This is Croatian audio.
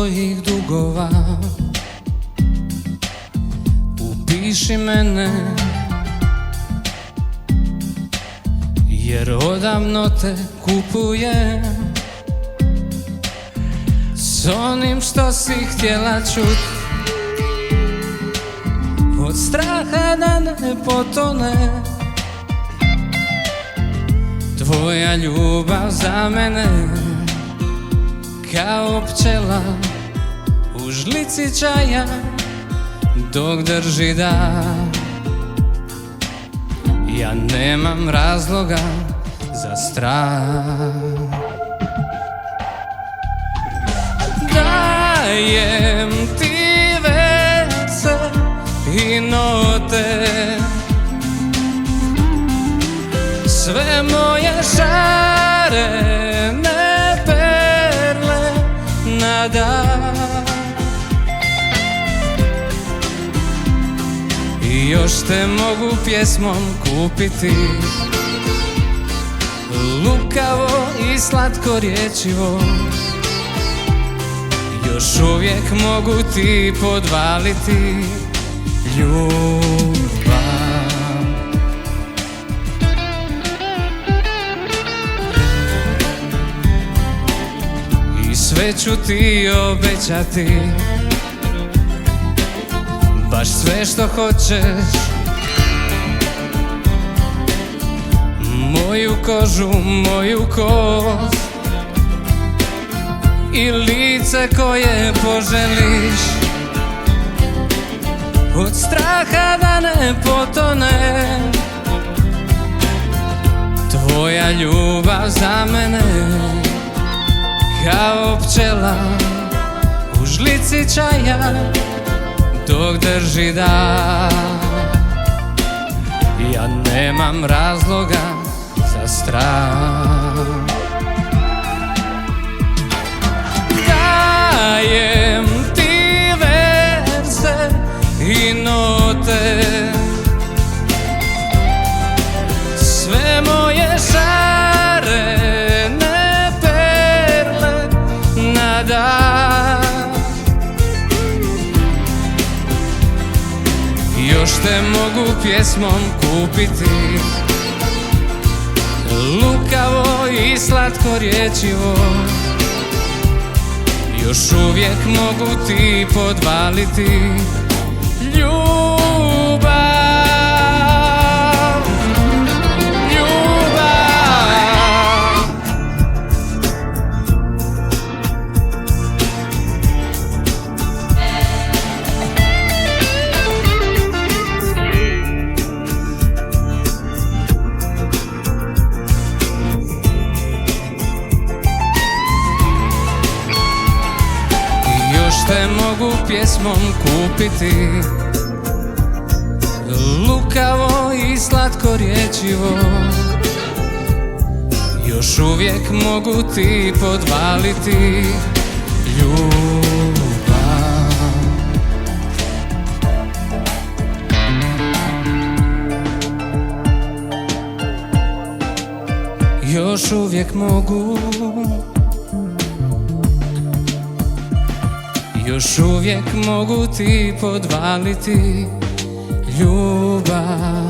svojih dugova. Upiši mene, jer odavno te kupujem s onim što si htjela čut. Od straha da ne potone tvoja ljubav za mene, kao pčela u žlici čaja dok drži dah. Ja nemam razloga za strah. Dajem ti verse i note, sve moje šarene perle na dah. I još te mogu pjesmom kupiti, lukavo i slatko riječivo. Još uvijek mogu ti podvaliti ljubav. I sve ću ti obećati, baš sve što hoćeš. Moju kožu, moju kost i lice koje poželiš. Od straha da ne potone tvoja ljubav za mene, kao pčela u žlici čaja dok drži dah. Ja nemam razloga za strah. Dajem ti verse i note, sve moje šarene perle na dah. Još te mogu pjesmom kupiti, lukavo i slatko riječivo. Još uvijek mogu ti podvaliti ljubav. Te mogu pjesmom kupiti, lukavo i slatko riječivo. Još uvijek mogu ti podvaliti ljubav. Još uvijek mogu, još uvijek mogu ti podvaliti ljubav.